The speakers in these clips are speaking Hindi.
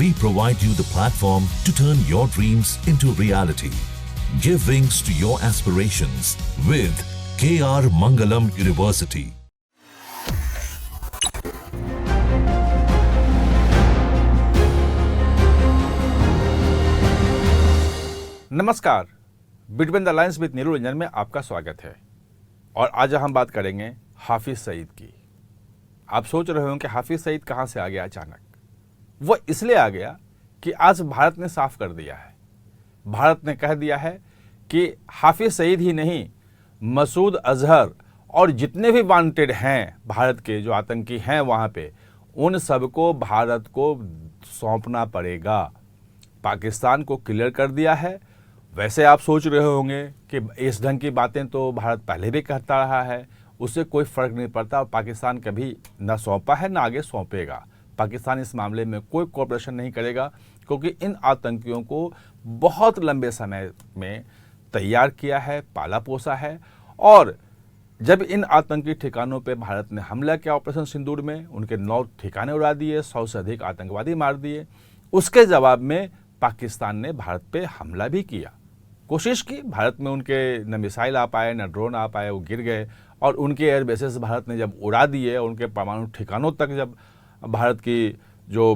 we provide you the platform to turn your dreams into reality. Give wings to your aspirations with KR Mangalam University. नमस्कार, between the lines with Neeru Ranjan में आपका स्वागत है। और आज हम बात करेंगे हाफिज सईद की। आप सोच रहे होंगे कि हाफिज सईद कहाँ से आ गया अचानक। वो इसलिए आ गया कि आज भारत ने साफ कर दिया है। भारत ने कह दिया है कि हाफिज सईद ही नहीं, मसूद अजहर और जितने भी वांटेड हैं भारत के जो आतंकी हैं वहाँ पे, उन सबको भारत को सौंपना पड़ेगा। पाकिस्तान को क्लियर कर दिया है। वैसे आप सोच रहे होंगे कि इस ढंग की बातें तो भारत पहले भी कहता रहा है, उससे कोई फ़र्क नहीं पड़ता और पाकिस्तान कभी न सौंपा है न आगे सौंपेगा। पाकिस्तान इस मामले में कोई कोऑपरेशन नहीं करेगा क्योंकि इन आतंकियों को बहुत लंबे समय में तैयार किया है, पाला पोसा है। और जब इन आतंकी ठिकानों पे भारत ने हमला किया ऑपरेशन सिंदूर में, उनके 9 ठिकाने उड़ा दिए, 100 से अधिक आतंकवादी मार दिए। उसके जवाब में पाकिस्तान ने भारत पे हमला भी किया, कोशिश की। भारत में उनके न मिसाइल आ पाए न ड्रोन आ पाए, वो गिर गए। और उनके एयर बेसेस भारत ने जब उड़ा दिए, उनके परमाणु ठिकानों तक जब भारत की जो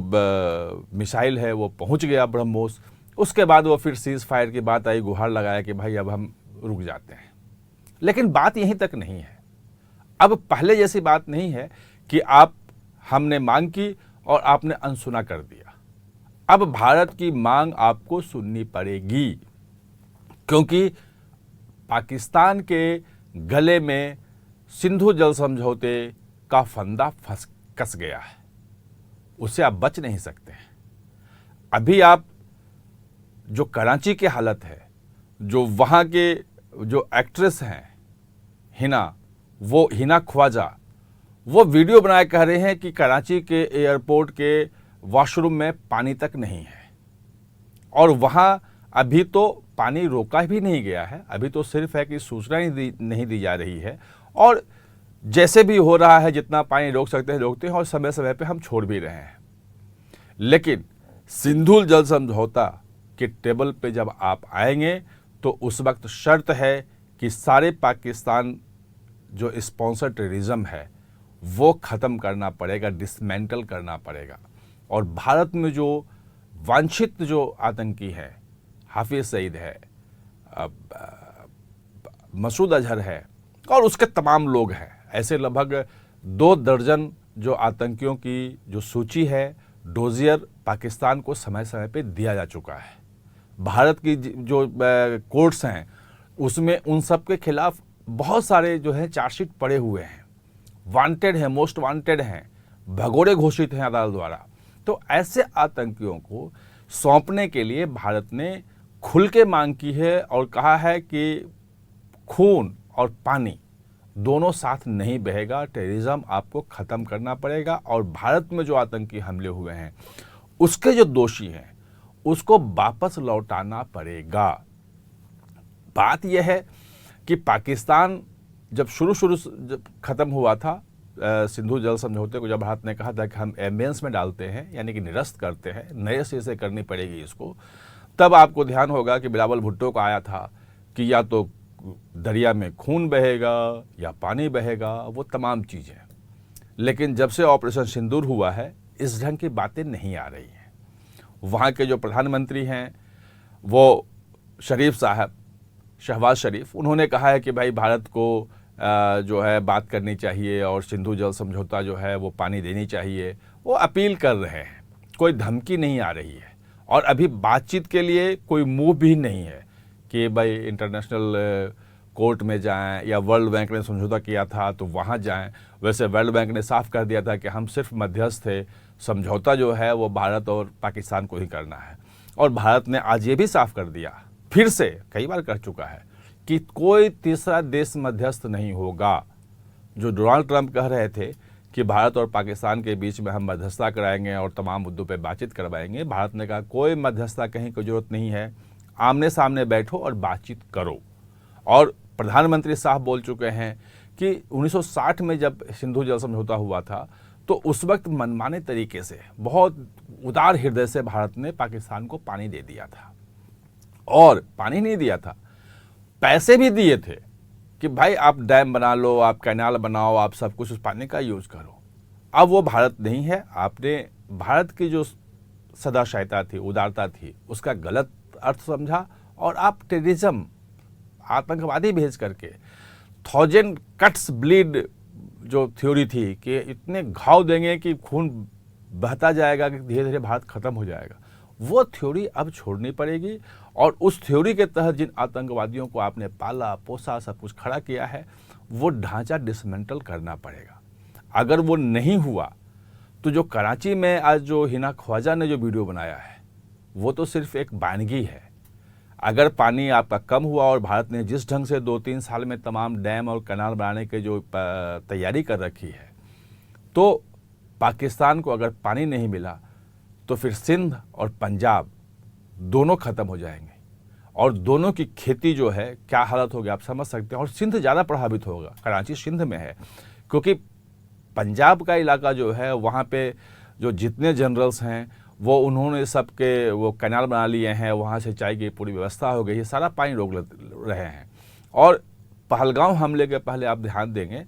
मिसाइल है वो पहुंच गया ब्रह्मोस, उसके बाद वो फिर सीज फायर की बात आई, गुहार लगाया कि भाई अब हम रुक जाते हैं। लेकिन बात यहीं तक नहीं है। अब पहले जैसी बात नहीं है कि हमने मांग की और आपने अनसुना कर दिया। अब भारत की मांग आपको सुननी पड़ेगी क्योंकि पाकिस्तान के गले में सिंधु जल समझौते का फंदा कस गया है, उससे आप बच नहीं सकते हैं। अभी आप जो कराची की हालत है, जो वहाँ के जो एक्ट्रेस हैं हिना ख्वाजा, वो वीडियो बनाए कह रहे हैं कि कराची के एयरपोर्ट के वॉशरूम में पानी तक नहीं है। और वहाँ अभी तो पानी रोका भी नहीं गया है, अभी तो सिर्फ है कि सूचना नहीं दी जा रही है। और जैसे भी हो रहा है, जितना पानी रोक सकते हैं रोकते हैं और समय समय पे हम छोड़ भी रहे हैं। लेकिन सिंधु जल समझौता के टेबल पे जब आप आएंगे तो उस वक्त शर्त है कि सारे पाकिस्तान जो स्पॉन्सर टेररिज्म है वो ख़त्म करना पड़ेगा, डिसमेंटल करना पड़ेगा। और भारत में जो वांछित जो आतंकी है, हाफिज सईद है, मसूद अजहर है और उसके तमाम लोग हैं, ऐसे लगभग 2 दर्जन जो आतंकियों की जो सूची है, डोजियर पाकिस्तान को समय समय पे दिया जा चुका है। भारत की जो कोर्ट्स हैं उसमें उन सब के खिलाफ बहुत सारे जो है चार्जशीट पड़े हुए हैं, वांटेड हैं, मोस्ट वांटेड हैं, भगोड़े घोषित हैं अदालत द्वारा। तो ऐसे आतंकियों को सौंपने के लिए भारत ने खुल के मांग की है और कहा है कि खून और पानी दोनों साथ नहीं बहेगा, टेररिज्म आपको ख़त्म करना पड़ेगा। और भारत में जो आतंकी हमले हुए हैं उसके जो दोषी हैं उसको वापस लौटाना पड़ेगा। बात यह है कि पाकिस्तान जब शुरू जब ख़त्म हुआ था सिंधु जल समझौते को, जब भारत ने कहा था कि हम एम्बियंस में डालते हैं, यानी कि निरस्त करते हैं, नए सिरे से करनी पड़ेगी इसको, तब आपको ध्यान होगा कि बिलावल भुट्टो का आया था कि या तो दरिया में खून बहेगा या पानी बहेगा, वो तमाम चीज़ें। लेकिन जब से ऑपरेशन सिंदूर हुआ है इस ढंग की बातें नहीं आ रही हैं। वहाँ के जो प्रधानमंत्री हैं वो शरीफ साहब, शहबाज शरीफ, उन्होंने कहा है कि भाई भारत को जो है बात करनी चाहिए और सिंधु जल समझौता जो है वो पानी देनी चाहिए। वो अपील कर रहे हैं, कोई धमकी नहीं आ रही है। और अभी बातचीत के लिए कोई मूव भी नहीं है कि भाई इंटरनेशनल कोर्ट में जाएं या वर्ल्ड बैंक ने समझौता किया था तो वहाँ जाएं। वैसे वर्ल्ड बैंक ने साफ कर दिया था कि हम सिर्फ मध्यस्थ थे, समझौता जो है वो भारत और पाकिस्तान को ही करना है। और भारत ने आज ये भी साफ कर दिया, फिर से कई बार कर चुका है, कि कोई तीसरा देश मध्यस्थ नहीं होगा। जो डोनाल्ड ट्रंप कह रहे थे कि भारत और पाकिस्तान के बीच में हम मध्यस्थता कराएंगे और तमाम मुद्दों पे बातचीत करवाएंगे, भारत ने कहा कोई मध्यस्थता कहीं की जरूरत नहीं है, आमने सामने बैठो और बातचीत करो। और प्रधानमंत्री साहब बोल चुके हैं कि 1960 में जब सिंधु जल समझौता हुआ था तो उस वक्त मनमाने तरीके से, बहुत उदार हृदय से भारत ने पाकिस्तान को पानी दे दिया था। और पानी नहीं दिया था, पैसे भी दिए थे कि भाई आप डैम बना लो, आप कैनाल बनाओ, आप सब कुछ उस पानी का यूज करो। अब वो भारत नहीं है। आपने भारत की जो सदाशयता थी, उदारता थी, उसका गलत अर्थ समझा और आप टेररिज्म, आतंकवादी भेज करके 1000 कट्स ब्लीड जो थ्योरी थी कि इतने घाव देंगे कि खून बहता जाएगा कि धीरे धीरे भारत खत्म हो जाएगा, वो थ्योरी अब छोड़नी पड़ेगी। और उस थ्योरी के तहत जिन आतंकवादियों को आपने पाला पोसा, सब कुछ खड़ा किया है, वो ढांचा डिसमेंटल करना पड़ेगा। अगर वो नहीं हुआ तो जो कराची में आज जो हिना ख्वाजा ने जो वीडियो बनाया है, वो तो सिर्फ एक बयानगी है। अगर पानी आपका कम हुआ और भारत ने जिस ढंग से 2-3 साल में तमाम डैम और कैनाल बनाने के जो तैयारी कर रखी है, तो पाकिस्तान को अगर पानी नहीं मिला तो फिर सिंध और पंजाब दोनों खत्म हो जाएंगे और दोनों की खेती जो है क्या हालत होगी आप समझ सकते हैं। और सिंध ज़्यादा प्रभावित होगा, कराची सिंध में है, क्योंकि पंजाब का इलाका जो है वहाँ पे जो जितने जनरल्स हैं वो उन्होंने सबके वो कैनाल बना लिए हैं, वहाँ सिंचाई की पूरी व्यवस्था हो गई है, सारा पानी रोक रहे हैं। और पहलगाम हमले के पहले आप ध्यान देंगे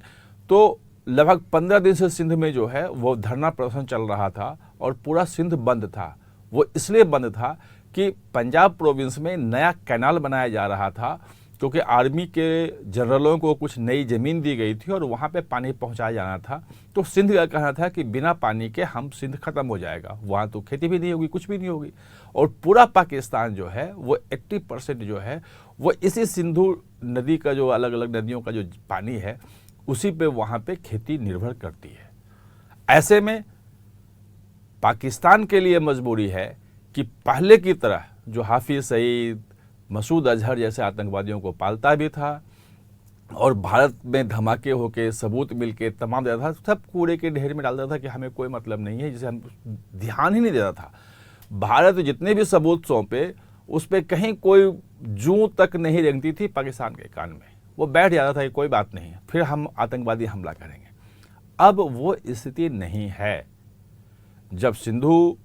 तो लगभग 15 दिन से सिंध में जो है वो धरना प्रदर्शन चल रहा था और पूरा सिंध बंद था। वो इसलिए बंद था कि पंजाब प्रोविंस में नया कैनाल बनाया जा रहा था, क्योंकि आर्मी के जनरलों को कुछ नई ज़मीन दी गई थी और वहाँ पे पानी पहुँचाया जाना था। तो सिंध का कहना था कि बिना पानी के हम सिंध खत्म हो जाएगा, वहाँ तो खेती भी नहीं होगी, कुछ भी नहीं होगी। और पूरा पाकिस्तान जो है वो 80% जो है वो इसी सिंधु नदी का, जो अलग अलग नदियों का जो पानी है, उसी पे वहाँ पे खेती निर्भर करती है। ऐसे में पाकिस्तान के लिए मजबूरी है कि पहले की तरह जो हाफिज सईद, मसूद अजहर जैसे आतंकवादियों को पालता भी था और भारत में धमाके होके सबूत मिलके तमाम देता था, सब कूड़े के ढेर में डाल देता था कि हमें कोई मतलब नहीं है, जिसे हम ध्यान ही नहीं देता था। भारत जितने भी सबूत सौंपे उस पर कहीं कोई जूं तक नहीं रेंगती थी पाकिस्तान के कान में, वो बैठ जाता था कि कोई बात नहीं है, फिर हम आतंकवादी हमला करेंगे। अब वो स्थिति नहीं है। जब सिंधु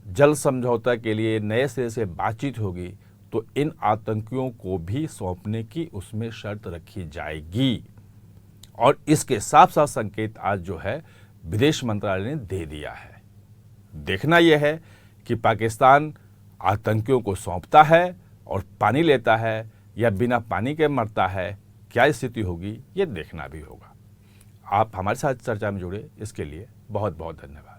जल समझौता के लिए नए सिरे से बातचीत होगी तो इन आतंकियों को भी सौंपने की उसमें शर्त रखी जाएगी। और इसके साफ साफ संकेत आज जो है विदेश मंत्रालय ने दे दिया है। देखना यह है कि पाकिस्तान आतंकियों को सौंपता है और पानी लेता है या बिना पानी के मरता है, क्या स्थिति होगी ये देखना भी होगा। आप हमारे साथ चर्चा में जुड़े, इसके लिए बहुत बहुत धन्यवाद।